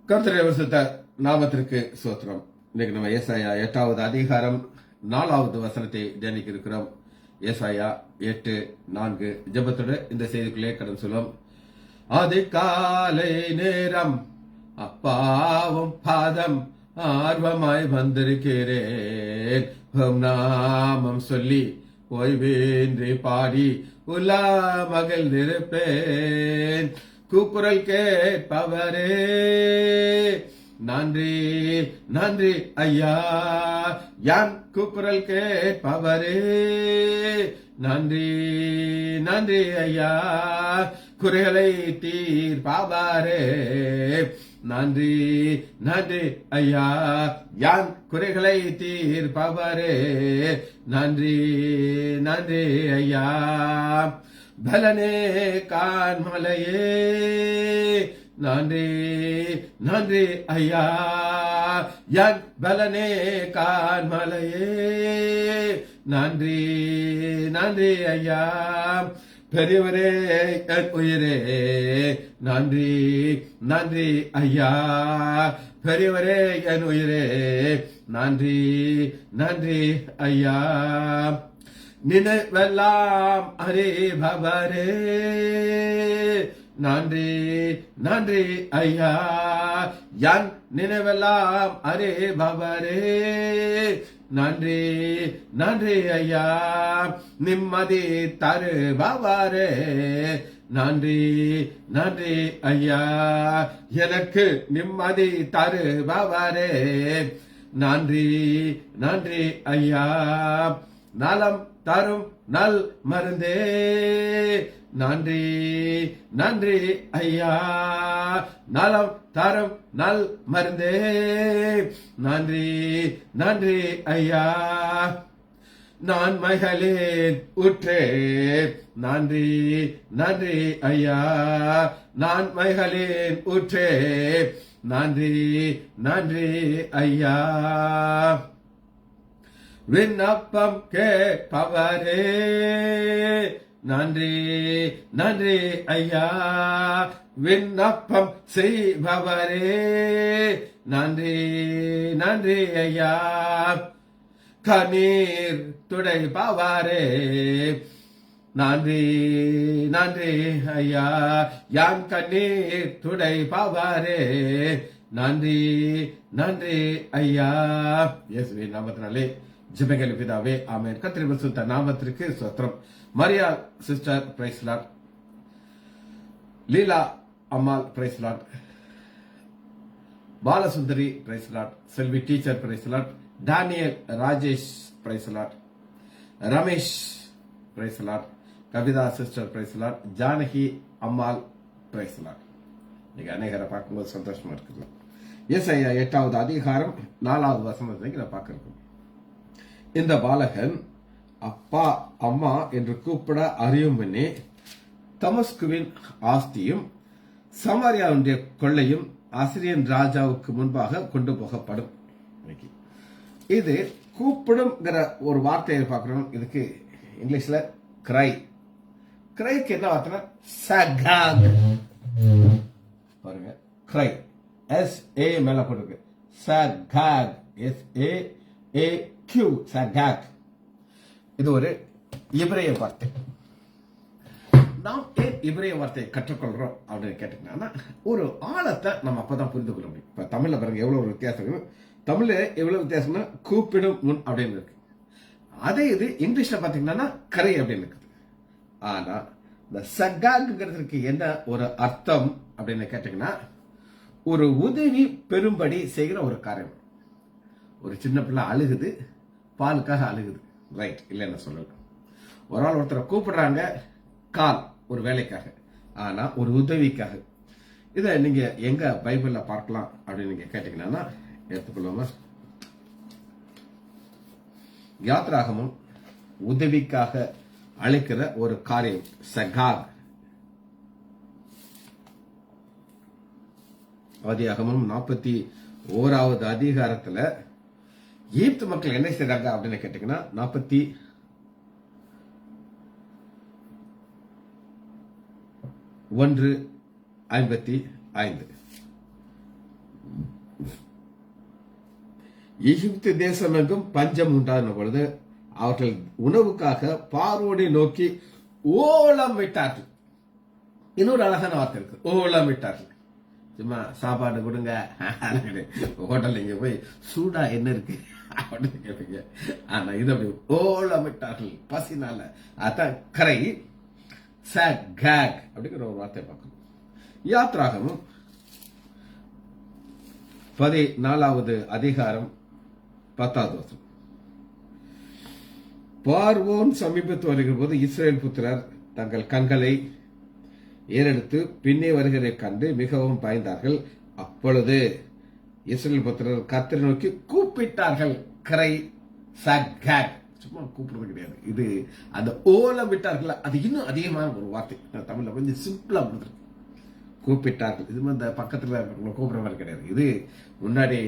கர்த்தருடைய பரிசுத்த நாமத்திற்கு ஸ்தோத்திரம். இன்னைக்கு நம்ம ஏசாயா 8வது அதிகாரம் 4வது வசனத்தை தியானிக்க இருக்கிறோம். ஏசாயா 8:4 ஜெபத்தோட இந்த செய்திக்குள்ளே கடந்து சொல்லும். அதிகாலை நேரம் அப்பாவும் பாதம் ஆர்வமாய் வந்திருக்கிறேன். நாமம் சொல்லி ஓய்வின்றி பாடி உலா மகிழ்ந்திருப்பேன். கூக்குரல் கேட்பவரே நன்றி நன்றி ஐயா. யான் கூக்குரல் கேட்பவரே நன்றி நன்றி ஐயா. குறைகளை தீர்ப்பவரே நன்றி நன்றி ஐயா. யான் குறைகளை தீர்ப்பவரே நன்றி நன்றி ஐயா. பலனே கான்மலையே நன்றி நன்றி ஐயா. யான் பலனே கான்மலையே நன்றி நன்றி ஐயா. பெரியவரே என் உயிரே நன்றி நன்றி ஐயா. பெரியவரே என் உயிரே நன்றி நன்றி ஐயா. நினைவெல்லாம் அறிபவரே நன்றி நன்றி ஐயா. யான் நினைவெல்லாம் அறிபவரே நன்றி நன்றி ஐயா. நிம்மதி தருபவரே நன்றி நன்றி ஐயா. எனக்கு நிம்மதி தருபவரே நன்றி நன்றி ஐயா. நலம் தரும் நல் மருந்தே நன்றி நன்றி ஐயா. நலம் தரும் நல் மருந்தே நன்றி நன்றி ஐயா. நான் மகளின் உற்றே நன்றி நன்றி ஐயா. நான் மகளின் உற்றே நன்றி நன்றி ஐயா. விண்ணப்பம் கேட்பவரே நன்றி நன்றி ஐயா. விண்ணப்பம் செய்பவரே நன்றி நன்றி ஐயா. கண்ணீர் துடைப்பவரே நன்றி நன்றி ஐயா. யான் கண்ணீர் துடைப்பவரே நன்றி நன்றி ஐயா. இயேசுவே நாமத்தினாலே ஜெபங்கள் பிதாவே ஆமென். கர்த்தருடைய பரிசுத்த நாமத்திற்கு ஸ்தோத்திரம். Maria sister praise Lord. Leela Ammal praise Lord. Balasundari praise Lord. Selvi teacher praise Lord. Daniel Rajesh praise Lord. Ramesh praise Lord. Kavitha sister praise Lord. Janaki Ammal praise Lord. நீங்க அநேகரை பார்க்கும்போது சந்தோஷமா இருக்குது. ஏசாயா 8வது அதிகாரம் 4வது வசனத்தை நான் பார்க்கிறோம். இந்த பாலகன் அப்பா அம்மா என்று கூப்பிட அறியும் முன்னே தமஸ்குவின் ஆஸ்தியும் சமாரியாவுடைய கொள்ளையும் அசிரியன் ராஜாவுக்கு முன்பாக கொண்டு போகப்படும். இது கூப்பிடும்ங்கிற ஒரு வார்த்தையை பார்க்கிறோம். இதுக்கு இங்கிலீஷ்ல கிரை. கிரைக்கு என்ன வார்த்தை? சகாக். பாருங்க, கிரை SA மேல போட்டிருக்கு. சகாக் SAAQ சகாக். இது ஒரு இப்ரேய வார்த்தை. நாம் ஏன் இப்ரேய வார்த்தையை கற்றுக்கொள்றோம் அப்படின்னு கேட்டீங்கன்னா, ஒரு ஆழத்தை நம்ம அப்பதான் புரிந்து கொள்ள முடியும். இப்ப தமிழ்ல பாருங்க எவ்வளவு ஒரு வித்தியாசம் இருக்கு. தமிழ்ல எவ்வளவு வித்தியாசம்னா கூப்பிடும் முன் அப்படின்னு இருக்கு. அதே இது இங்கிலீஷ்ல பாத்தீங்கன்னா கரை அப்படின்னு இருக்குது. ஆனா இந்த சகாக்குங்கிறதுக்கு என்ன ஒரு அர்த்தம் அப்படின்னு கேட்டீங்கன்னா, ஒரு உதவி பெரும்படி செய்கிற ஒரு காரியம். ஒரு சின்ன பிள்ளை அழுகுது, பாலுக்காக அழுகுது, ரைட் இல்லைன்னு சொல்லல. ஒரு ஆள் ஒருத்தரை கூப்பிடுறாங்க, கால் ஒரு வேலைக்காக, ஆனா ஒரு உதவிக்காக. இதை நீங்க எங்க பைபிள்ல பார்க்கலாம் அப்படின்னு நீங்க கேட்டீங்கன்னா எடுத்துக்கொள்ளுங்க. யாத்ராகமும் உதவிக்காக அழைக்கிற ஒரு காரியம் சகாக். ஆதியாகமம் 41வது அதிகாரத்துல எகிப்து மக்கள் என்ன செய்றாங்க அப்படின்னு கேட்டீங்கன்னா 41:55 எகிப்து தேசம் எங்கும் பஞ்சம் உண்டான பொழுது அவர்கள் உணவுக்காக பார்வோனை நோக்கி ஓலம் விட்டார்கள். இன்னொரு அழகான வார்த்தை இருக்கு, ஓலம் விட்டார்கள். சும்மா சாப்பாடு கொடுங்க, ஹோட்டல் இங்க போய் சூடா என்ன இருக்கு அப்படின்னு கேட்பீங்க. ஆனா இது அப்படி ஓலம் விட்டார்கள் பசினால. அதான் கரை சகாக் அப்படிங்கிற ஒரு வார்த்தை பார்க்கணும். யாத்ராகமும் 14வது அதிகாரம் 10வது வசனம். பார்வோன் சமீபத்து வருகிற போது இஸ்ரேல் புத்திரர் தங்கள் கண்களை ஏறெடுத்து பின்னே வருகிறதை கண்டு மிகவும் பயந்தார்கள். அப்பொழுது இஸ்ரேல் புத்திரர் கர்த்தரை நோக்கி கூப்பிட்டார்கள். கரை சகாக், சும்மா கூப்பிடுறது கிடையாது, இது அந்த ஓலம் விட்டார்கள். அது இன்னும் அதிகமான ஒரு வார்த்தை, தமிழ்ல கொஞ்சம் சிம்பிளா கொடுத்துருக்கு. கூப்பிட்டார்கள், இது இந்த பக்கத்துல கூப்பிடுற மாதிரி கிடையாது. இது முன்னாடி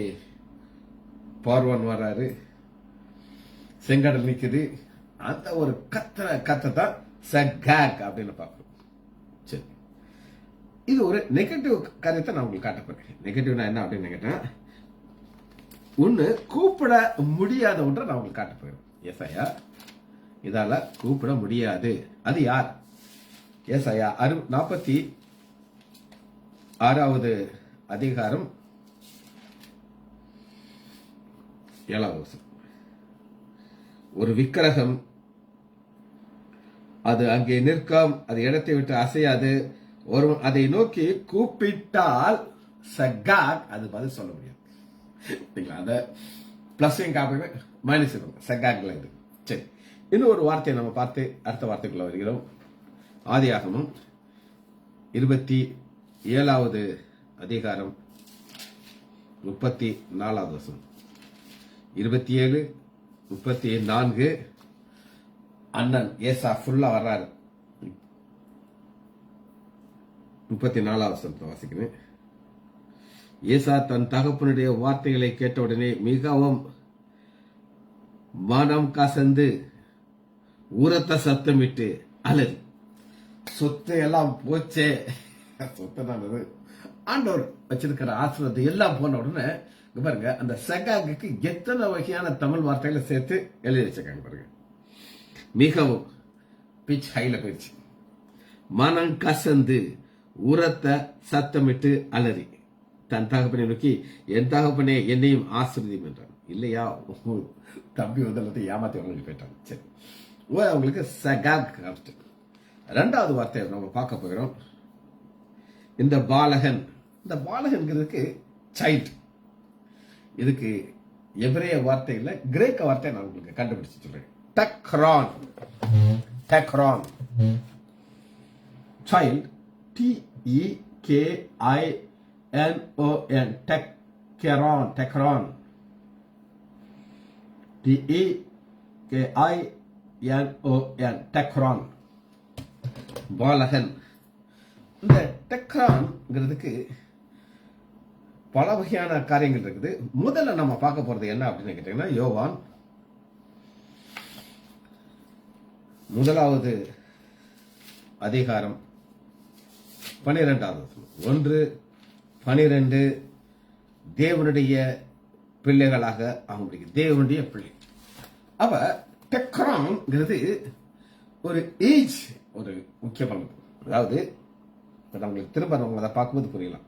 பார்வோன் வர்றாரு, செங்கடல் நிக்குது, அந்த ஒரு கத்ததான் சகாக் அப்படின்னு பார்க்கணும். சரி, இது ஒரு நெகட்டிவ் காரியத்தை நான் உங்களுக்கு காட்ட போறேன். நெகட்டிவ்னா என்ன அப்படின்னு கேட்டேன், ஒண்ணு கூப்பிட முடியாத ஒன்றை நான் உங்களுக்கு காட்ட போறேன். ஏசாயா இதால கூப்பிட முடியாது. அது யார்? ஏசாயா 46வது அதிகாரம் 7வது வசனம். ஒரு விக்கிரகம் அது அங்கே நிற்கும், அது இடத்தை விட்டு அசையாது. ஒருவன் அதை நோக்கி கூப்பிட்டால் சகாக் அது பதில் சொல்ல முடியாது. அத பிளஸையும் காப்பீங்க, மைனஸ் சகாக்ல இது. சரி, இன்னும் ஒரு வார்த்தையை நம்ம பார்த்து அடுத்த வார்த்தைக்குள்ள வருகிறோம். ஆதியாகமம் 27வது அதிகாரம் 34வது வசனம். 27, 34 அண்ணன் ஏசா ஃபுல்லா வர்றாரு. 34வது வசனத்தை வாசிக்கிறேன். ஏசா தன் தகப்பனுடைய வார்த்தைகளை கேட்டவுடனே மிகவும் மனம் கசந்து உரத்த சத்தமிட்டு அலறி, சொத்து எல்லாம் போச்சே, சொத்து நல்லது, ஆண்டவர் வச்சிருக்கிற ஆசிரியத்தை எல்லாம் போன உடனே பாருங்க, அந்த சகாக்கு எத்தனை வகையான தமிழ் வார்த்தைகளை சேர்த்து எழுதி வச்சிருக்காங்க பாருங்க. மிகவும் பிச் ஹைல போயிடுச்சு. மனம் கசந்து உரத்த சத்தமிட்டு அலறி தன் தகப்பனை நோக்கி, என் தகப்பனே என்னையும் ஆசிரியம் என்றான். இல்லையா, தம்பி வந்து ஏமாத்தி அவங்களுக்கு போயிட்டாங்க. சரி, அவங்களுக்கு சகாக். ரெண்டாவது வார்த்தையை நம்ம பார்க்க போகிறோம். இந்த பாலகன், இந்த பாலகன்கிறதுக்கு சைல்ட். இதுக்கு எபிரேய வார்த்தை இல்ல, கிரேக்க வார்த்தை நான் உங்களுக்கு கண்டுபிடிச்சு சொல்றேன். டெக்ரான், டெக்ரான், சைல்ட், TEKINON, டெக்கரான், டெக்கரான், TEKINON, டெக்ரான், பாலகன். இந்த டெக்ரான்ங்கிறதுக்கு பல வகையான காரியங்கள் இருக்குது. முதல்ல நம்ம பார்க்க போறது என்ன அப்படின்னு கேட்டீங்கன்னா, யோவான் 1வது அதிகாரம் 12வது 1-12 தேவனுடைய பிள்ளைகளாக ஆக முடியும். தேவனுடைய பிள்ளை. அப்ப டெக்ரான்ங்கிறது ஒரு ஏஜ், ஒரு முக்கியமானது. அதாவது நம்மளுக்கு திரும்ப நம்ம அதை பார்க்கும்போது புரியலாம்.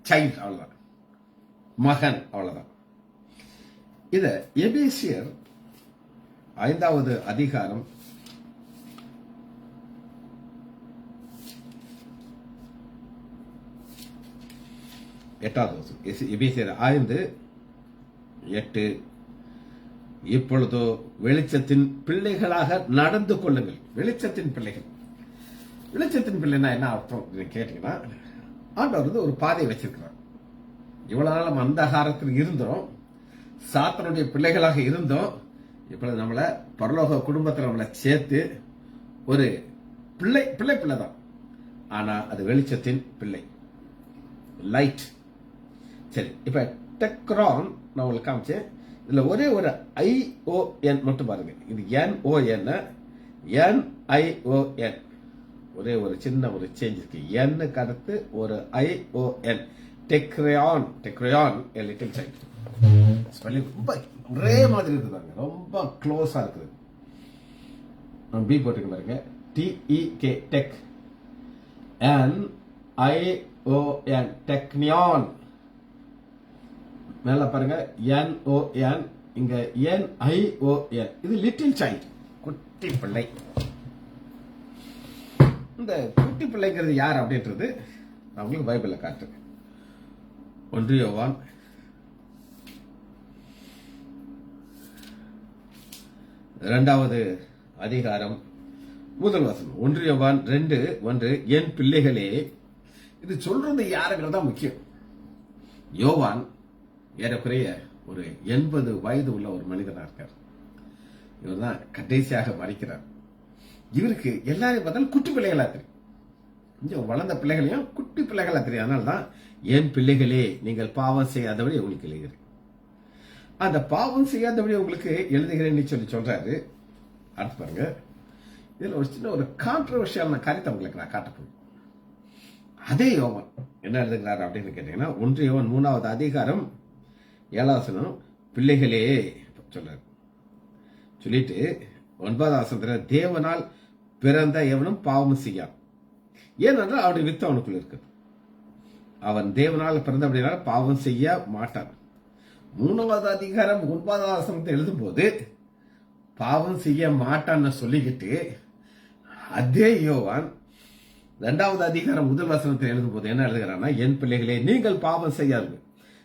சைல்ட் அவ்வளவுதான், மகன் அவ்வளவுதான். இத எபேசியர் 5வது அதிகாரம் 8வது வசனம். எபேசியர் 5:8, இப்பொழுதோ வெளிச்சத்தின் பிள்ளைகளாக நடந்து கொள்ளுங்கள். வெளிச்சத்தின் பிள்ளைகள். வெளிச்சத்தின் பிள்ளைன்னா என்ன அர்த்தம் கேட்டீங்கன்னா, ஆண்டவர் வந்து ஒரு பாதையை வச்சிருக்கிறார். இவ்வளவு நாள் நம்ம அந்தகாரத்தில் இருந்தோம், சாத்தனுடைய பிள்ளைகளாக இருந்தோம். இப்பொழுது நம்மள பரலோக குடும்பத்தில் நம்மளை சேர்த்து ஒரு பிள்ளை தான். ஆனா அது வெளிச்சத்தின் பிள்ளை, லைட். சரி, இப்ப டெக்ரான் நான் உங்களுக்கு காமிச்சேன். இதுல ஒரே ஒரு ION மட்டும் பாருங்க. இது NON, NION, ஒரே ஒரு சின்ன ஒரு சேஞ்ச் இருக்கு. N அடுத்து ஒரு ION, டெக்ரான், டெக்ரான், a little child. Spelling ரொம்ப ஒரே மாதிரி இருக்குதாங்க, ரொம்ப க்ளோஸா இருக்குது. பி போட்டுக்க பாருங்க, TEK டெக், NION டெக்னியான், மேல பாருங்க NON, இங்க NION, இது லிட்டில் சைல்ட், குட்டி பிள்ளை. இந்த குட்டி பிள்ளைங்கிறது யார் அப்படின்றது நான் உங்களுக்கு பைபிள்ல காட்டுறேன். 1 யோவான் 2வது அதிகாரம் 1 வசனம். 1 யோவான் 2:1, என் பிள்ளைகளே, இது சொல்றது யாருங்கிறது தான் முக்கியம். யோவான் ஏறக்குறைய ஒரு 80 வயது உள்ள ஒரு மனிதனா இருக்கார். இவர் தான் கடைசியாக மறிக்கிறார். இவருக்கு எல்லாரையும் பார்த்தாலும் குட்டி பிள்ளைகளா தெரியும், கொஞ்சம் வளர்ந்த பிள்ளைகளையும் குட்டி பிள்ளைகளா தெரியும். அதனால தான் என் பிள்ளைகளே, நீங்கள் பாவம் செய்யாதபடி உங்களுக்கு எழுதுகிறேன். அந்த பாவம் செய்யாதபடி உங்களுக்கு எழுதுகிறேன்னு சொல்றாரு. அடுத்து பாருங்க, இதுல ஒரு சின்ன ஒரு கான்ட்ரவர்ஷியலான காரியத்தை உங்களுக்கு நான் காட்ட போறேன். அதே யோவான் என்ன எழுதுகிறார் அப்படின்னு கேட்டீங்கன்னா, 1 யோவான் 3வது அதிகாரம் 7வது வசனம், பிள்ளைகளே சொல்றாரு. சொல்லிட்டு 9வது வசனத்துல, தேவனால் பிறந்த எவனும் பாவம் செய்யான், ஏனென்றால் அவருடைய வித்து அவனுக்குள்ள இருக்கு. அவன் தேவனால் பிறந்தபடினால பாவம் செய்ய மாட்டான். 3வது அதிகாரம் 9வது வசனத்தை எழுதும் போது பாவம் செய்ய மாட்டான்னு சொல்லிக்கிட்டு, அதே யோவான் 2வது அதிகாரம் 1 வசனத்தை எழுதும் போது என்ன எழுதுகிறான்னா, என் பிள்ளைகளே, நீங்கள் பாவம் செய்யாது,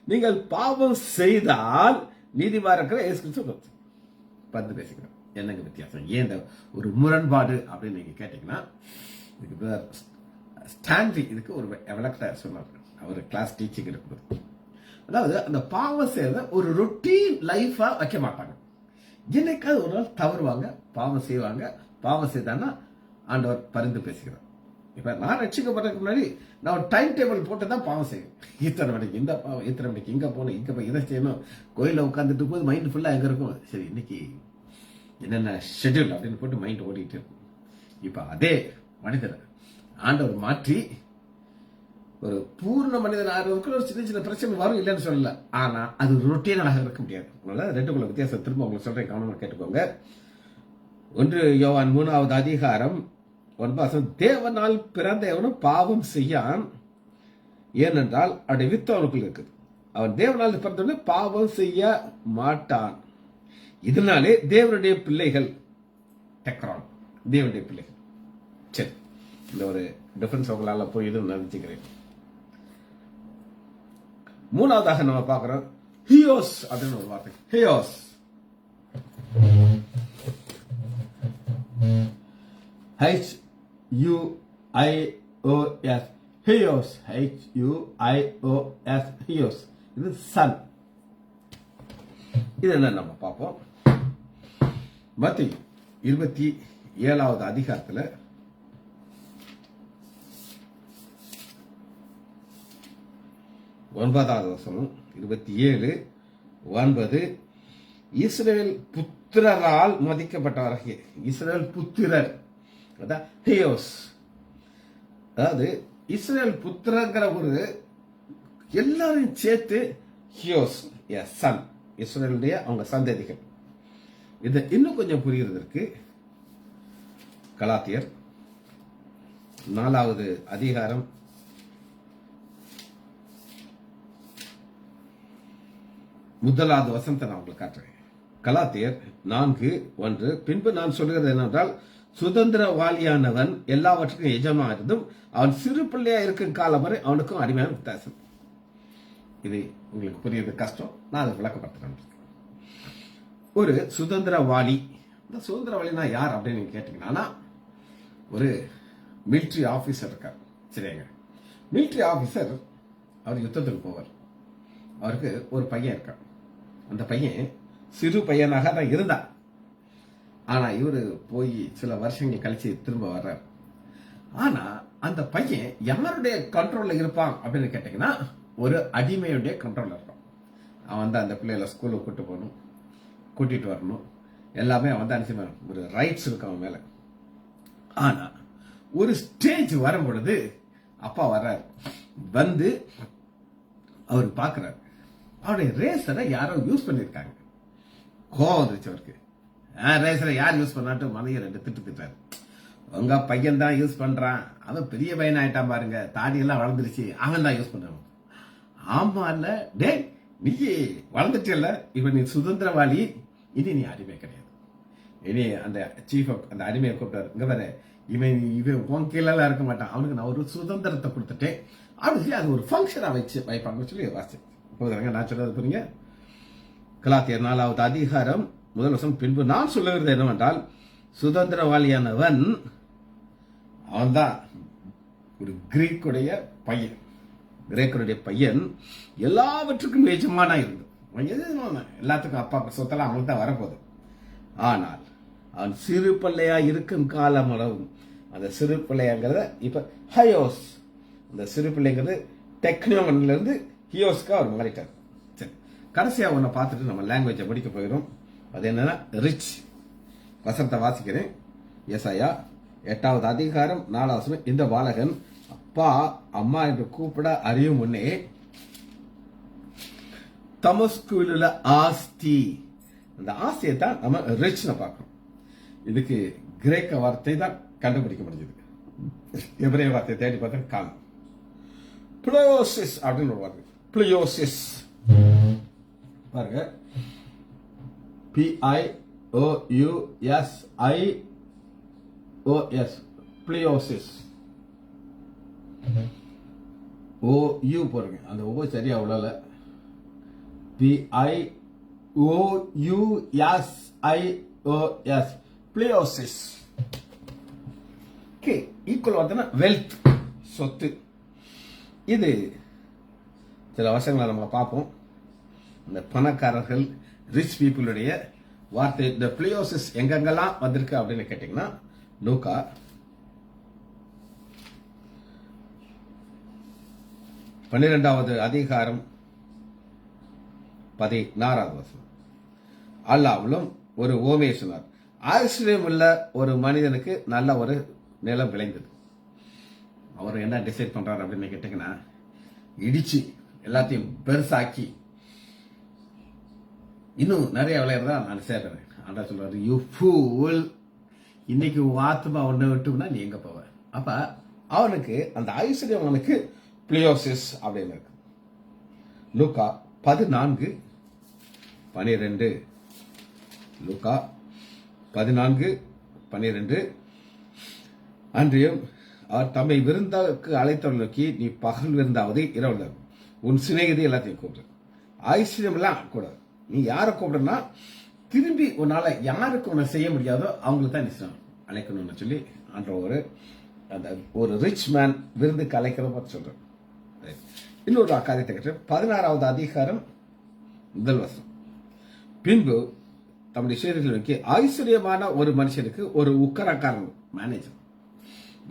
நீங்கள் பாவம் செய்தால் நீதிமான் இயேசு கிறிஸ்து பந்து பேசுகிறோம். என்னங்க வித்தியாசம்? ஏன் இந்த ஒரு முரண்பாடு அப்படின்னு நீங்க கேட்டீங்கன்னா, ஸ்டான்லி இதுக்கு ஒரு விளக்கத்தை சொன்னார். அவர் கிளாஸ் டீச்சிங் இருக்குது. அதாவது அந்த பாவம் செய்யறத ஒரு ரொட்டீன் லைஃபா வைக்க மாட்டாங்க. என்னைக்காவது ஒரு நாள் தவறுவாங்க, பாவம் செய்வாங்க. பாவம் செய்தான்னா ஆண்டவர் பரிந்து பேசுகிறார். இப்ப நான் ரட்சிக்கப்படுறதுக்கு முன்னாடி நான் ஒரு டைம் டேபிள் போட்டு தான் பாவம் செய்வேன். இத்தனை மணிக்கு இந்த பாவம், இத்தனை மணிக்கு இங்க போகணும், இங்க போய் இதை செய்யணும். கோயில உட்காந்துட்டு போது மைண்ட் ஃபுல்லா எங்க இருக்கும், சரி இன்னைக்கு என்னென்ன ஷெட்யூல் அப்படின்னு போட்டு மைண்ட் ஓடிட்டு இருக்கும். இப்ப அதே மனிதர் ஆண்டவர் மாற்றி ஒரு பூர்ண மனிதன் ஆகிறதுக்கு ஒரு சின்ன சின்ன பிரச்சனை வரும், இல்லைன்னு சொல்லல. ஆனா அது ரொட்டீனாக இருக்க முடியாது. ரெண்டுக்குள்ள வித்தியாசம் திரும்ப உங்களுக்கு சொல்றேன், கவனமா கேட்டுக்கோங்க. 1 யோவான் 3வது அதிகாரம் 9, தேவனால் பிறந்த எவனும் பாவம் செய்யான், ஏனென்றால் அவருடைய வித்து அவனுக்குள் இருக்குது. அவன் தேவனால் பிறந்தவனே பாவம் செய்ய மாட்டான். இதனாலே தேவனுடைய பிள்ளைகள், டெக்ரான், தேவனுடைய பிள்ளைகள். சரி, இந்த ஒரு டிஃபரன்ஸ் உங்களால போய் இது நினைச்சுக்கிறேன். 3வதாக நம்ம பார்க்கிறோம் ஹியோஸ் அப்படின்னு ஒரு வார்த்தை. Huios HUIOS, huios, HUIOS, huios. இது சன். இது என்ன நம்ம பார்ப்போம். மத்தேயு 27வது அதிகாரத்துல 9வது வசனம், 27:9, இஸ்ரவேல் புத்திரரால் மதிக்கப்பட்டவர்கள். இஸ்ரவேல் புத்திரர், அதான் ஹியோஸ். அதாவது இஸ்ரவேல் புத்திரங்கிற ஒரு எல்லாரையும் சேர்த்து ஹியோஸ், சன், இஸ்ரவேலுடைய அவங்க சந்ததிகள். இது இன்னும் கொஞ்சம் புரிகிறதற்கு கலாத்தியர் 4வது அதிகாரம் 1வது வசனத்தை நான் உங்களுக்கு காட்டுறேன். கலாத்தியர் 4:1, பின்பு நான் சொல்கிறது என்னவென்றால், சுதந்திரவாளியானவன் எல்லாவற்றுக்கும் எஜமா இருந்தும் அவன் சிறு பிள்ளையா இருக்கும் காலம் வரை அவனுக்கும் அடிமையான வித்தியாசம். இது உங்களுக்கு புரியுது கஷ்டம், நான் அதை விளக்கப்படுத்துறேன். ஒரு சுதந்திரவாளி, இந்த சுதந்திரவாளினா யார் அப்படின்னு நீங்க கேட்டீங்கன்னா, ஒரு மிலிட்ரி ஆபீசர் இருக்கார். சரிங்க, மிலிட்ரி ஆபீசர் அவர் யுத்தத்துக்கு போவார். அவருக்கு ஒரு பையன் இருக்கார். அந்த பையன் சிறு பையனாக தான் இருந்தான். ஆனா இவரு போய் சில வருஷங்கள் கழிச்சு திரும்ப வர்றார். ஆனா அந்த பையன் யாருடைய கண்ட்ரோல்ல இருப்பான் அப்படின்னு கேட்டீங்கன்னா, ஒரு அடிமையுடைய கண்ட்ரோல்ல இருப்பான். அவன் தான் அந்த பிள்ளைகளை ஸ்கூலுக்கு கூட்டு போகணும், கூட்டிட்டு வரணும், எல்லாமே அவன் தான் அனுப்பிச்சு, ஒரு ரைட்ஸ் இருக்கு அவன் மேல. ஆனா ஒரு ஸ்டேஜ் வரும் பொழுது அப்பா வர்றாரு. வந்து அவர் பாக்குறாரு, அவருடைய ரேசரை யாரோ யூஸ் பண்ணியிருக்காங்க. கோவம் வந்துருச்சு அவருக்கு. ரேசரை யார் யூஸ் பண்ணாட்டு மனைவி 2 திட்டுறாரு. உங்க பையன் தான் யூஸ் பண்றான், அவன் பெரிய பையன் ஆயிட்டான் பாருங்க, தாடி எல்லாம் வளர்ந்துருச்சு, அவன் தான் யூஸ் பண்றான். ஆமா இல்ல டே, நீ வளர்ந்துட்டல, இவன் நீ சுதந்திரவாளி, இனி நீ அடிமை கிடையாது. இனி அந்த சீஃப் அந்த அடிமையை கூப்பிட்டாரு, இங்க வேற இவன் உன் கீழெல்லாம் இருக்க மாட்டான், அவனுக்கு நான் ஒரு சுதந்திரத்தை கொடுத்துட்டேன் அப்படின்னு சொல்லி அது ஒரு ஃபங்க்ஷனா வைப்பாங்கன்னு சொல்லி வாசிச்சு போதுங்க. நான் சொல்றது புரியுங்க. கலாத்தியர் 4வது அதிகாரம் 1 வசனம். பின்பு நான் சொல்லுகிறது என்னவென்றால், சுதந்திரவாளியானவன் அவன்தான் ஒரு கிரேக்கருடைய பையன் எல்லாவற்றுக்கும் எஜமானா இருந்து எல்லாத்துக்கும் அப்பா சொத்தெல்லாம் அவனுக்கு தான் வரப்போகுது. ஆனால் அவன் சிறு பிள்ளையா இருக்கும் காலம் அளவும், அந்த சிறு பிள்ளைங்கிறத இப்ப ஹயோஸ், அந்த சிறு பிள்ளைங்கிறது டெக்னோமன்ல இருந்து ஹியோஸ்க்கு அவர் மாறிட்டார். சரி, கடைசியா ஒன்ன பார்த்துட்டு நம்ம லாங்குவேஜை முடிக்க போயிடும். அது என்னன்னா ரிச். வசனத்தை வாசிக்கிறேன். ஏசாயா 8வது அதிகாரம் 4வது வசனம். இந்த பாலகன் அப்பா அம்மா என்று கூப்பிட அறியும் முன்னே தமஸ்குவில் உள்ள ஆஸ்தி, அந்த ஆஸ்தியை தான் நம்ம ரிச்னு பார்க்கணும். இதுக்கு கிரேக்க வார்த்தை தான் கண்டுபிடிக்க முடிஞ்சது. எபிரேய வார்த்தை தேடி பார்த்தா காணும். பிளயோசிஸ் அப்படின்னு ஒரு வார்த்தை. பிளயோசிஸ் பாருங்க, PIOUSIOS, பிளயோசிஸ். OU போடுங்க, அந்த ஓ சரியா உள்ளல. PIOUSIOS, பிளயோசிஸ். ஈக்குவல் வார்த்தைனா வெல்த், சொத்து. இது சில வருஷங்களை நம்ம பார்ப்போம். இந்த பணக்காரர்கள் ரிச் பீப்புளுடைய வார்த்தை. இந்த பிளயோசிஸ் எங்கெங்கெல்லாம் வந்திருக்கு அப்படின்னு கேட்டீங்கன்னா, லூக்கா 12வது அதிகாரம் 16வது வசனம். அல்லாஹ்வும் ஒரு ஓமையை சொன்னார். ஐஸ்வர்யம் உள்ள ஒரு மனிதனுக்கு நல்ல ஒரு நிலம் விளைந்தது. அவர் என்ன டிசைட் பண்றாரு அப்படின்னு கேட்டீங்கன்னா, இடிச்சு எல்லாத்தையும் பெருசாக்கி இன்னும் நிறைய விளையாடுறதா நான் சேர்றேன். ஆண்டா சொல்றாரு, யூ ஃபூல், இன்னைக்கு ஆத்மா ஒன்றை விட்டுனா நீ எங்க போவ. அப்ப அவனுக்கு அந்த ஐஸ்வர்யம் அவனுக்கு பிளியோசிஸ் அப்படின்னு இருக்கு. லூக்கா 14:12. லூக்கா 14:12. அன்றியும் அவர் தம்மை விருந்தாக்கு அழைத்தவர்கள் நோக்கி, நீ பகல் விருந்தாவது இரவுல உன் சிநேகிதி எல்லாத்தையும் கூப்பிடு. ஐஸ்வர்யம் எல்லாம் கூடாது. நீ யாரை கூப்பிடுனா திரும்பி உன்னால யாருக்கு உன்னை செய்ய முடியாதோ அவங்களுக்கு தான் நீ அழைக்கணும்னு சொல்லி அந்த ஒரு ரிச் மேன் விருந்துக்கு அழைக்கிற பார்த்து சொல்றேன். இன்னொரு காரியத்தை கேட்டு 16வது அதிகாரம் 1 வசனம். பின்பு தம்முடைய சீடர்களை நோக்கி, ஐஸ்வர்யமான ஒரு மனுஷனுக்கு ஒரு உக்கரக்காரன் மேனேஜர்,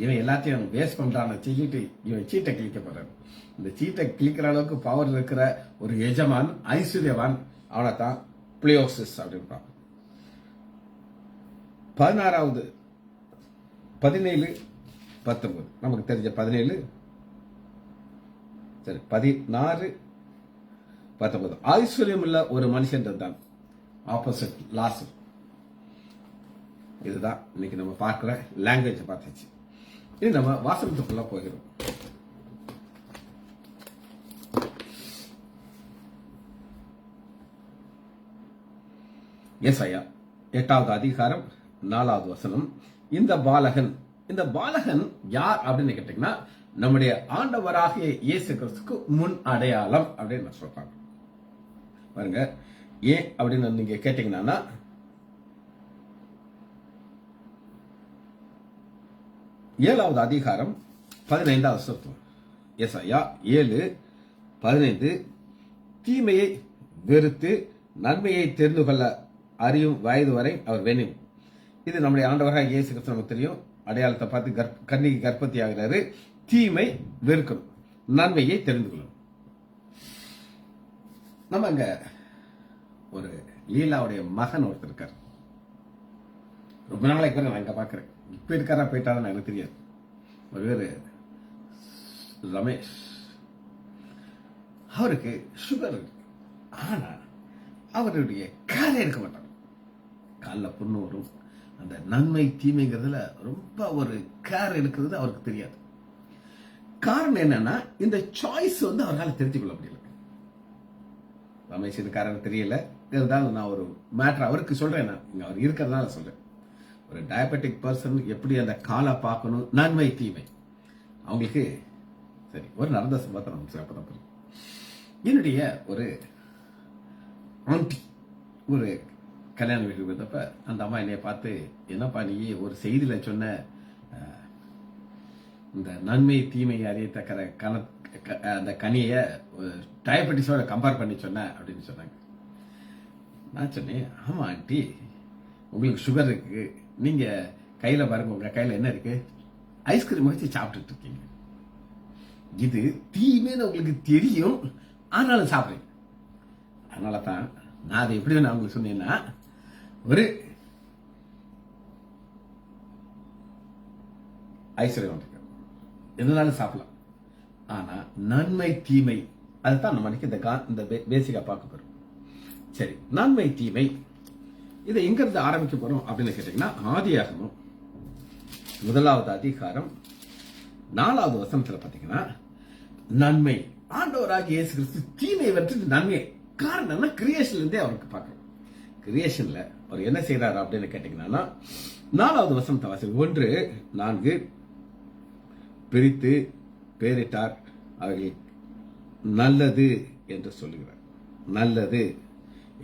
இவன் எல்லாத்தையும் வேஸ்ட் பண்றான்னு சொல்லிட்டு இவன் சீட்டை கிளிக்க போறான். இந்த சீட்டை கிளிக்கிற அளவுக்கு பவர் இருக்கிற ஒரு எஜமான், ஐஸ்வர்யவான், அவனை தான் பிளியோசிஸ் அப்படின்னு பார்ப்போம். 16வது 17-19 நமக்கு தெரிஞ்ச 17 சரி 16-19. ஐஸ்வர்யம் உள்ள ஒரு மனுஷன் தான் ஆப்போசிட் லாசர். இதுதான் இன்னைக்கு நம்ம பார்க்கிற லாங்குவேஜ் பார்த்துச்சு. இது நம்ம வாசனத்துக்குள்ள போகிறோம். ஏசாயா 8வது அதிகாரம் 4வது வசனம். இந்த பாலகன் யார் அப்படின்னு கேட்டீங்கன்னா, நம்முடைய ஆண்டவராகிய இயேசு கிறிஸ்துக்கு முன் அடையாளம் அப்படின்னு சொல்றாங்க. பாருங்க, ஏன் அப்படின்னு நீங்க கேட்டீங்கன்னா, 7வது அதிகாரம் 15வது வசனம். ஏசாயா 7:15. தீமையை வெறுத்து நன்மையை தெரிந்து கொள்ள அறியும் வயது வரை அவர் வேணும். இது நம்முடைய ஆண்டவராக இயேசு கிறிஸ்து நமக்கு தெரியும். அடையாளத்தை பார்த்து கன்னிகை கர்ப்பத்தி ஆகிறாரு. தீமை வெறுக்கணும், நன்மையை தெரிந்து கொள்ளணும். நம்ம அங்க ஒரு லீலாவுடைய மகன் ஒருத்தர் இருக்கார். ரொம்ப நாளைக்கு பிறகு நான் இங்க பாக்குறேன். இப்ப இருக்காரா போயிட்டாரா எனக்கு தெரியாது. ஒரு பேரு ரமேஷ். அவருக்கு சுகர் இருக்கு. ஆனா அவருடைய காலை எடுக்க மாட்டார். காலில் புண்ணு வரும். அந்த நன்மை தீமைங்கிறதுல ரொம்ப ஒரு கேர் எடுக்கிறது அவருக்கு தெரியாது. காரணம் என்னன்னா, இந்த சாய்ஸ் அவரால் தெரிஞ்சு கொள்ள முடியல. ரமேஷ் இது காரணம் தெரியல. இருந்தாலும் நான் ஒரு மேட்டர் அவருக்கு சொல்றேன். நான் இங்க அவர் இருக்கிறதுனால சொல்றேன். ஒரு டயபெட்டிக் பர்சன் எப்படி அந்த காலை பார்க்கணும், நன்மை தீமை அவங்களுக்கு சரி. ஒரு நடந்த சம்பவத்தை நம்ம சிறப்பாக என்னுடைய ஒரு ஆண்டி ஒரு கல்யாண வீட்டுக்கு வந்தப்ப அந்த அம்மா என்னைய பார்த்து, என்னப்பா நீ ஒரு செய்தியில சொன்ன இந்த நன்மை தீமை அறியத்தக்கிற அந்த கனிய டயபெட்டிஸோட கம்பேர் பண்ணி சொன்ன அப்படின்னு சொன்னாங்க. நான் சொன்னேன், ஆமா ஆண்டி, உங்களுக்கு சுகர் இருக்கு, நீங்க கையில பாருங்க, உங்க கையில என்ன இருக்கு, ஐஸ்கிரீம் வச்சு சாப்பிட்டுட்டு இருக்கீங்க. இது தீமைன்னு உங்களுக்கு தெரியும், ஆனாலும் சாப்பிடுறீங்க. அதனால தான் நான் அதை எப்படி நான் உங்களுக்கு சொன்னேன்னா, ஒரு ஐஸ்வர்யம் இருக்கு, எதுனாலும் சாப்பிடலாம். ஆனா நன்மை தீமை அதுதான் நம்ம இந்த பேசிக்கா பார்க்க போறோம். சரி, நன்மை தீமை இதை எங்க இருந்து ஆரம்பிக்க போறோம் அப்படின்னு கேட்டீங்கன்னா, ஆதியாகமம் 1வது அதிகாரம் 4வது வசனத்துல பாத்தீங்கன்னா, நன்மை ஆண்டவராகிய இயேசு கிறிஸ்து தீமை வெற்றி நன்மை. காரணம் என்ன? கிரியேஷன்ல இருந்தே அவருக்கு பார்க்கணும். கிரியேஷன்ல அவர் என்ன செய்யறாரு அப்படின்னு கேட்டீங்கன்னா, 4வது வசனத்தை வாசி. 1:4 பிரித்து பேரிட்டார், அவர்கள் நல்லது என்று சொல்லுகிறார். நல்லது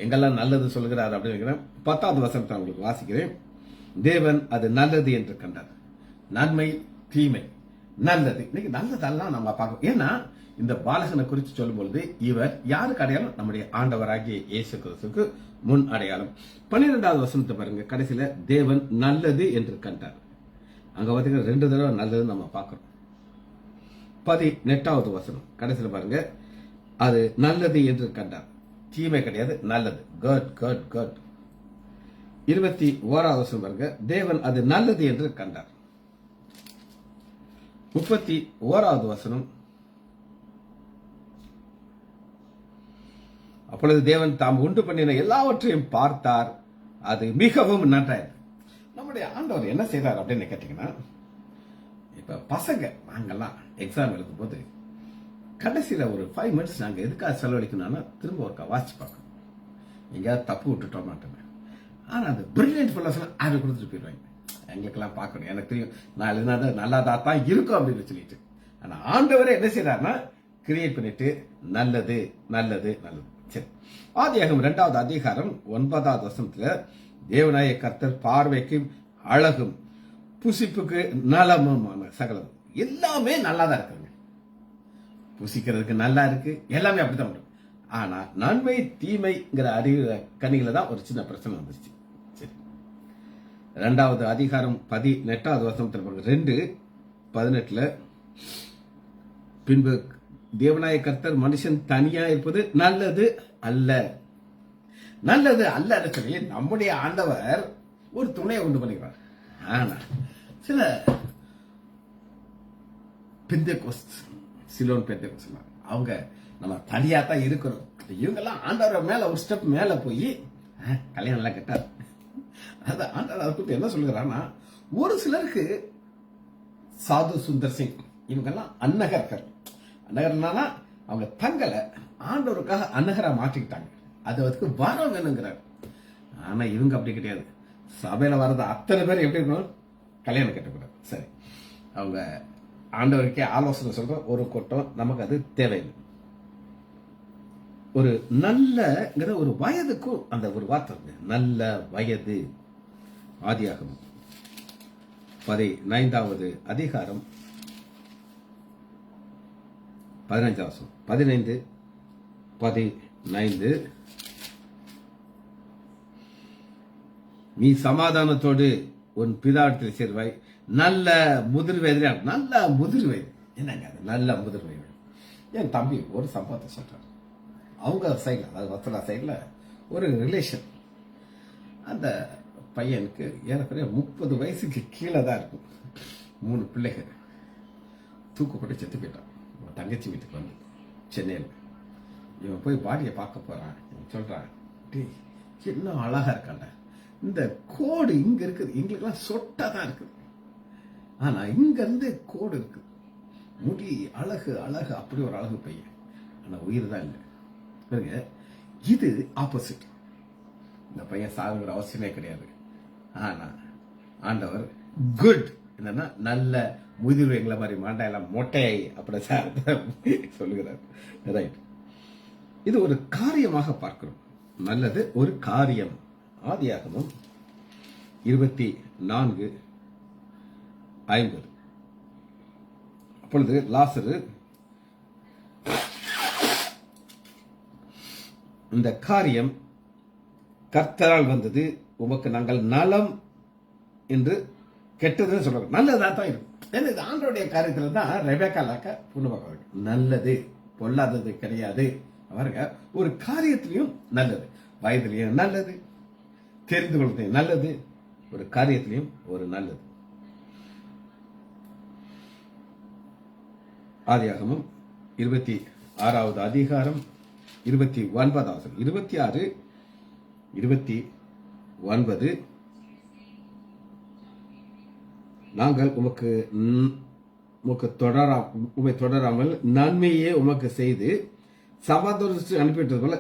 எங்கெல்லாம் நல்லது சொல்லுகிறார் அப்படின்னு 10வது வசனத்தை அவங்களுக்கு வாசிக்கிறேன். தேவன் அது நல்லது என்று கண்டார். நன்மை தீமை நல்லது. இன்னைக்கு நல்லதெல்லாம் நம்ம பார்க்கணும். ஏன்னா இந்த பாலகனை குறித்து சொல்லும் பொழுது இவர் யாருக்கு அடையாளம்? நம்முடைய ஆண்டவராகிய இயேசு கிறிஸ்துவுக்கு முன் அடையாளம். 12வது வசனத்தை பாருங்க, கடைசியில தேவன் நல்லது என்று கண்டார். அங்க பாத்தீங்கன்னா 2 தடவை நல்லது நம்ம பார்க்கிறோம். 18வது வசனம் கடைசியில பாருங்க, அது நல்லது என்று கண்டார். தீமை கிடையாது, நல்லது. Good good good. 21வது வசனம் பாருங்க, தேவன் அது நல்லது என்று கண்டார். 31வது வசனம், அப்பொழுது தேவன் தாம் உண்டு பண்ணின எல்லாவற்றையும் பார்த்தார், அது மிகவும் நன்றாயிரு. நம்முடைய ஆண்டவர் என்ன செய்தார் அப்படின்னு கேட்டீங்கன்னா, இப்ப பசங்க நாங்கெல்லாம் எக்ஸாம் எழுதும் போது கடைசியில ஒரு 5 மினிட்ஸ் நாங்க எதுக்காக செலவழிக்கணும்னா திரும்ப ஒருக்கா வாட்ச் பார்க்கணும், எங்கேயாவது தப்பு விட்டுட்டோம் மாட்டோம். ஆனா அந்த பிரில்லியன்ட் ஃபுல்லா அதை கொடுத்துட்டு போயிடுவாங்க. எங்களுக்கெல்லாம் பார்க்கணும், எனக்கு தெரியும் நான் எழுதினா நல்லாதான் தான் இருக்கும் அப்படின்னு சொல்லிட்டு. ஆனா ஆண்டவரே என்ன செய்யறாருன்னா, கிரியேட் பண்ணிட்டு நல்லது நல்லது நல்லது. சரி, ஆதியாகமம் 2வது அதிகாரம் 9வது வசனத்துல, தேவனாய கர்த்தர் பார்வைக்கு அழகும் புசிப்புக்கு நலமுமான சகலம். எல்லாமே நல்லாதான் இருக்குங்க, புசிக்கிறதுக்கு நல்லா இருக்கு, எல்லாமே அப்படித்தான் வரும். ஆனா நன்மை தீமைங்கிற அறிவு கனிகளை தான் ஒரு சின்ன பிரச்சனை வந்துச்சு. சரி, 2வது அதிகாரம் 18வது வசனத்தில் 2:18 பின்பு தேவனாய கர்த்தர் மனுஷன் தனியா இருப்பது நல்லது அல்ல. நல்லது அல்ல சொல்லி நம்முடைய ஆண்டவர் ஒரு துணையை உண்டு பண்ணிக்கிறார். ஆனா சில சிலோன் அவங்க நம்ம தனியா தான் இருக்கிறோம். இவங்கெல்லாம் ஆண்டவர் மேல ஒரு ஸ்டெப் மேல போய் கல்யாணம் எல்லாம் கட்டார். அதான் ஆண்டவர் அதை பத்தி என்ன சொல்லுகிறான்னா, ஒரு சிலருக்கு சாது சுந்தர் சிங் இவங்கெல்லாம் அன்னகர்கள். அன்னகர்னா அவங்க தங்களை ஆண்டவருக்காக அன்னகரா மாற்றிக்கிட்டாங்க. அது அதுக்கு வரம் வேணுங்கிறார். ஆனா இவங்க அப்படி கிடையாது. சபையில வர்றது அத்தனை பேர் எப்படி இருக்கணும்? கல்யாணம் கட்டக்கூடாது. சரி, அவங்க ஆண்டவருக்கே ஆலோசனை சொல்ற ஒரு கூட்டம், நமக்கு அது தேவையில்லை. ஒரு நல்ல ஒரு வயதுக்கும் அந்த ஒரு வார்த்தை, நல்ல வயது. ஆதியாகமம் 15வது அதிகாரம் 15 வசனம் 15 நீ சமாதானத்தோடு உன் பிதாவிடத்தில் சேர்வாய், நல்ல முதிர் வயது. நல்ல முதிர் வயது என்னங்க அது? நல்ல முதிர் வயது. என் தம்பி ஒரு சம்பவத்தை சொல்றாரு. அவங்க சைட்ல, அதாவது வத்தலா சைட்ல ஒரு ரிலேஷன். அந்த பையனுக்கு ஏறக்குறைய 30 வயசுக்கு கீழே தான் இருக்கும். 3 பிள்ளைகள். தூக்கப்பட்டு செத்து போயிட்டான். தங்கச்சி வீட்டுக்கு வந்து சென்னையில். இவன் போய் பாடியை பார்க்க போறான். சொல்றான், டேய் என்ன அழகா இருக்காண்ட, இந்த கோடு இங்க இருக்குது, எங்களுக்கெல்லாம் சொட்டா தான் இருக்குது, ஆனா இங்க இருந்து கோடு இருக்கு, முடி அழகு அழகு, அப்படி ஒரு அழகு பையன், ஆனா உயிர் தான் இல்லை. பாருங்க, இது ஆப்போசிட். இந்த பையன் சாகுங்கிற அவசியமே கிடையாது. ஆனா ஆண்டவர் குட் என்னன்னா நல்ல முதிர்வு, எங்களை மாதிரி மாண்டாயெல்லாம் மொட்டையை அப்படி சொல்லுகிறார். ரைட், இது ஒரு காரியமாக பார்க்கிறோம். நல்லது ஒரு காரியம். ஆதியாகமம் 24:50. அப்பொழுது லாசரு, இந்த காரியம் கர்த்தரால் வந்தது, உமக்கு நாங்கள் நலம் என்று கெட்டதுன்னு சொல்றாங்க. நல்லதா தான் இருக்கும். ஏன்னா இது ஆண்டோடைய காரியத்துல தான் ரெபேக்காலாக்க பொண்ணு பார்க்க நல்லது பொல்லாதது கிடையாது. அவருங்க ஒரு காரியத்திலையும் நல்லது, வயதிலையும் நல்லது, தெரிந்து கொள்வதையும் நல்லது, ஒரு காரியத்திலையும் ஒரு நல்லது. ஆதியாகமம் 26வது அதிகாரம் 29வது 26, 29. நாங்கள் உமக்கு தொடராமல் நன்மையே உமக்கு செய்து சமாதானத்தை அனுப்பிட்டது போல.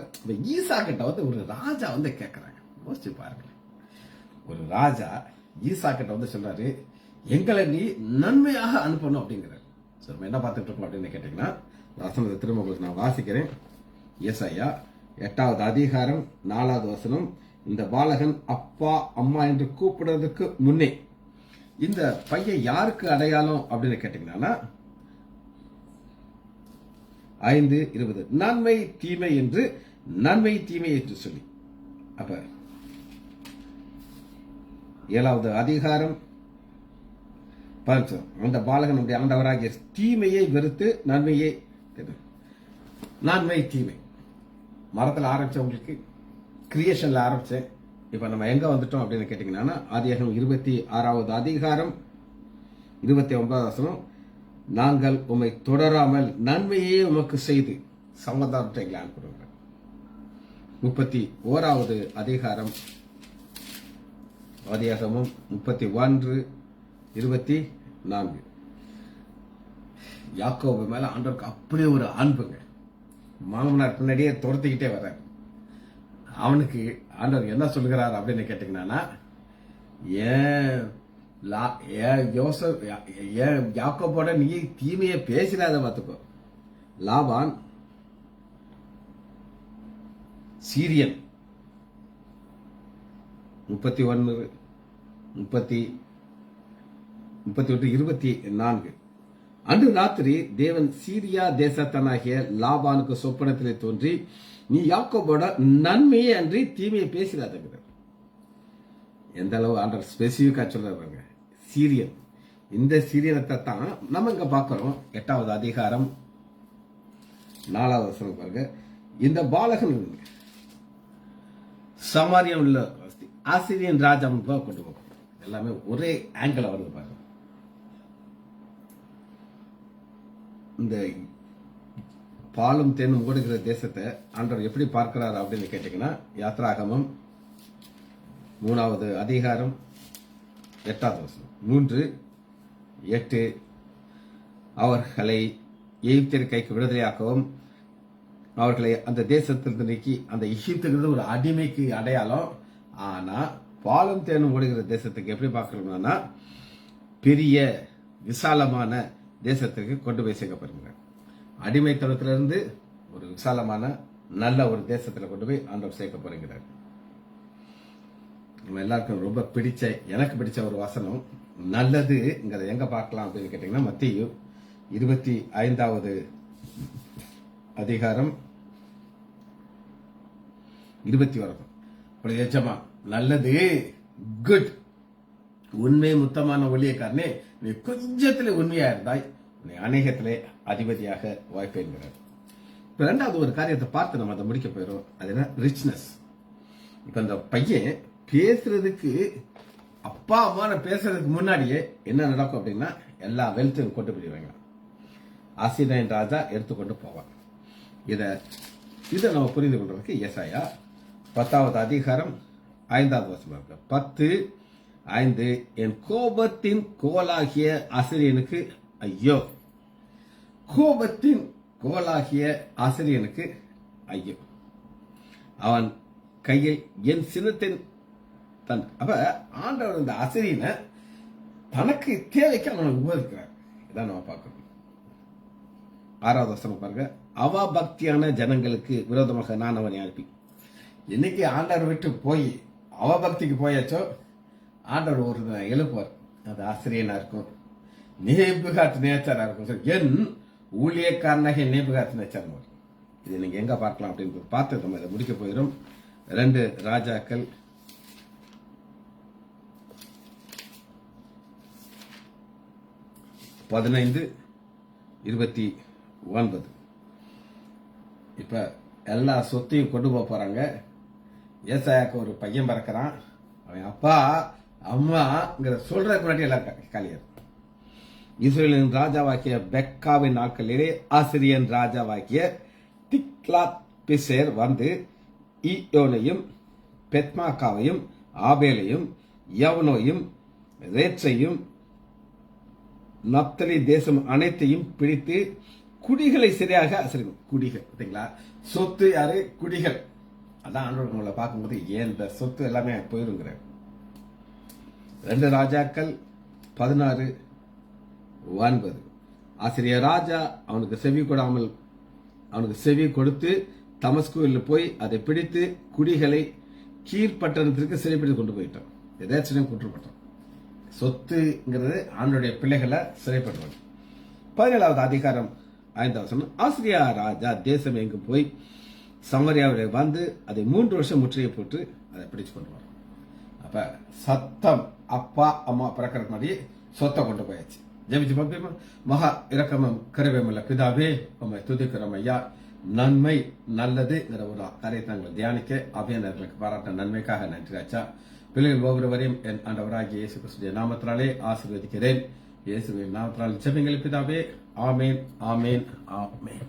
ஈசா கிட்ட வந்து ஒரு ராஜா வந்து கேட்கிறாங்க. யோசிச்சு பாருங்க, ஒரு ராஜா ஈசா கிட்ட வந்து சொல்றாரு, எங்களை நீ நன்மையாக அனுப்பணும் அப்படிங்கிறார். நம்ம என்ன பார்த்துட்டு இருக்கோம் அப்படின்னு கேட்டீங்கன்னா, வசனத்தை திரும்ப உங்களுக்கு நான் வாசிக்கிறேன். ஏசாயா 8வது அதிகாரம் 4வது வசனம். இந்த பாலகன் அப்பா அம்மா என்று கூப்பிடுறதுக்கு முன்னே இந்த பையன் யாருக்கு அடையாளம் அப்படின்னு கேட்டீங்கன்னா 5:20 நன்மை தீமை என்று, நன்மை தீமை என்று சொல்லி. அப்ப 7வது அதிகாரம் 10. அந்த பாலகன் நம்முடைய ஆண்டவராகிய தீமையை வெறுத்து நன்மையை, நன்மை தீமை மரத்தில் ஆரம்பிச்சவங்களுக்கு கிரியேஷன்ல ஆரம்பிச்சேன். இப்ப நம்ம எங்க வந்துட்டோம் அப்படின்னு கேட்டீங்கன்னா, ஆதியாகமம் 26வது அதிகாரம் 29வது வசனம். நாங்கள் உம்மை தொடராமல் நன்மையே உமக்கு செய்து சமாதானத்தை எங்களை அனுப்புறோம். 31வது அதிகாரம் ஆதியாகமம் 31:24. யாக்கோபு மேல ஆண்டவருக்கு அப்படியே ஒரு அன்புங்க. மாமனார் பின்னாடியே துரத்திக்கிட்டே வர்றார். அவனுக்கு ஆண்டவர் என்ன சொல்கிறார் அப்படின்னு கேட்டீங்கன்னா, யாக்கோபோட நீ தீமையை பேசிடாத பார்த்துக்கோ. லாபான் சீரியன் 31:24. அன்று ராத்திரி தேவன் சீரியா தேசத்தனாகிய லாபானுக்கு சொப்பனத்திலே தோன்றி, நீ யாக்கோபோட நன்மையே அன்றி தீமையை பேசிடாதங்கிறார். எந்த அளவு ஆண்டவர் ஸ்பெசிபிக்கா சொல்றாங்க. சீரியன், இந்த சீரியனத்தை தான் நம்ம இங்க பார்க்கிறோம். 8வது அதிகாரம் 4வது வசனம் பாருங்க. இந்த பாலகன் சமாரியம் உள்ள ஆசிரியன் ராஜா கொண்டு போகும். எல்லாமே ஒரே ஆங்கிள் வருது பாருங்க. இந்த பாலும் தேனும் ஓடுகிற தேசத்தை ஆண்டவர் எப்படி பார்க்கிறார் அப்படின்னு கேட்டீங்கன்னா, யாத்ராகமம் 3வது அதிகாரம் 8வது வசனம். 3:8. அவர்களை எகிப்தியர் கைக்கு விடுதலையாக்கவும் அவர்களை அந்த தேசத்திலிருந்து நீக்கி, அந்த எகிப்துங்கிறது ஒரு அடிமைக்கு அடையாளம். ஆனா பாலும் தேனும் ஓடுகிற தேசத்துக்கு எப்படி பார்க்கணும்னா, பெரிய விசாலமான தேசத்துக்கு கொண்டு போய் சேர்க்கப்படுங்க. அடிமைத்தனத்திலிருந்து ஒரு விசாலமான நல்ல ஒரு தேசத்துல கொண்டு போய் ஆண்டவர் சேர்க்க போறீங்கிறார். நம்ம எல்லாருக்கும் ரொம்ப பிடிச்ச, எனக்கு பிடிச்ச ஒரு வசனம் நல்லதுங்கிறத எங்க பார்க்கலாம் அப்படின்னு கேட்டீங்கன்னா, மத்தேயு 25வது அதிகாரம் 21. எஜமா நல்லது, குட், உண்மை முத்தமான ஒளியக்காரனே, நீ கொஞ்சத்திலே உண்மையா இருந்தாய், நீ அநேகத்திலே அதிபதியாக வாய்ப்பேங்கிறார். இப்ப 2வது ஒரு காரியத்தை பார்த்து நம்ம அதை முடிக்க போயிடும். அது என்ன? ரிச்னஸ். இப்ப இந்த பையன் பேசுறதுக்கு, அப்பா அம்மா பேசுறதுக்கு முன்னாடியே என்ன நடக்கும் அப்படின்னா, எல்லா வெல்த்தையும் கொண்டு போயிடுவாங்க. ஆசிரியன் ராஜா எடுத்துக்கொண்டு போவான். இத இதை நம்ம புரிந்து கொள்றதுக்கு ஏசாயா 10வது அதிகாரம் 5வது வசனம் 10:5 என் கோபத்தின் கோலாகிய அசிரியனுக்கு ஐயோ. கோபத்தின் கோலாகிய ஆசிரியனுக்கு ஐயோ, அவன் கையில் என் சினத்தின் தன். அப்ப ஆண்டவர் இந்த அசிரியனை தனக்கு தேவைக்கு அவனை உபயோகிக்கிறார். இதான் நம்ம பார்க்கணும். 6வது வசனம் பாருங்க, அவபக்தியான ஜனங்களுக்கு விரோதமாக நான் அவனை அனுப்பி. இன்னைக்கு ஆண்டவர் விட்டு போய் அவபக்திக்கு போயாச்சோ ஆண்டவர் ஒரு எழுப்புவார். அது ஆசிரியனா இருக்கும், நேபுகாத் நேச்சரா இருக்கும், என் ஊழியக்காரனாக நேபுகாத் நேச்சர். இது நீங்க எங்க பார்க்கலாம் அப்படின்னு பார்த்து நம்ம இதை முடிக்க போயிடும். 2 ராஜாக்கள் 15:29. இப்ப எல்லா சொத்தையும் கொண்டு போறாங்க. ஏசாயாக்கு ஒரு பையன் பிறக்கிறான். அவன் அப்பா அம்மாங்கிற சொல்றதுக்கு முன்னாடி எல்லாம் காலியார். இஸ்ரேலின் ராஜாவாக்கிய பெக்காவின் நாட்களிலே ஆசிரியன் ராஜாவாக்கிய திக்லாத் பிசேர் வந்து ஈயோனையும் பெத்மாக்காவையும் ஆபேலையும் யவனோயும் ரேட்சையும் நப்தலி தேசம் அனைத்தையும் பிடித்து குடிகளை சரியாக அசரிக்கும். குடிகள் பார்த்தீங்களா, சொத்து யாரு? குடிகள். அதான் ஆண்டவர் நம்மளை பார்க்கும்போது ஏன் இந்த சொத்து எல்லாமே போயிருங்கிற. 2 ராஜாக்கள் 16:9 ஆசிரியர் ராஜா அவனுக்கு செவி கொடுத்து தமஸ்குவில் போய் அதை பிடித்து குடிகளை கீழ்பட்டணத்திற்கு சிறைப்பிடித்து கொண்டு போயிட்டான். எதாச்சும் குற்றப்பட்டான். சொத்துங்கிறது ஆண்டுடைய பிள்ளைகளை சிறைப்படுவாங்க. 17வது அதிகாரம் 5வது வசனம், ஆசிரியா ராஜா தேசம் எங்கு போய் சமரியாவில் வந்து அதை 3 வருஷம் முற்றுகை போட்டு அதை பிடிச்சு கொண்டு வரோம். அப்ப சத்தம் அப்பா அம்மா பிறக்கிற மாதிரி சொத்தை கொண்டு போயாச்சு. ஜெபிச்சு பார்ப்போமா? மகா இரக்கமும் கருவேமுள்ள பிதாவே, உம்மை துதிக்கிறோம் ஐயா. நன்மை நல்லதுங்கிற ஒரு காரியத்தை நாங்கள் தியானிக்க அபியானர்களுக்கு பாராட்ட நன்மைக்காக நன்றி ஆச்சா. பிள்ளைகள் ஒவ்வொருவரையும் என் ஆண்டவராகிய இயேசு கிறிஸ்துவின் நாமத்தினாலே ஆசீர்வதிக்கிறேன். இயேசுவின் நாமத்தினால் ஜெபங்கள் பிதாவே. ஆமேன், ஆமேன், ஆமேன்.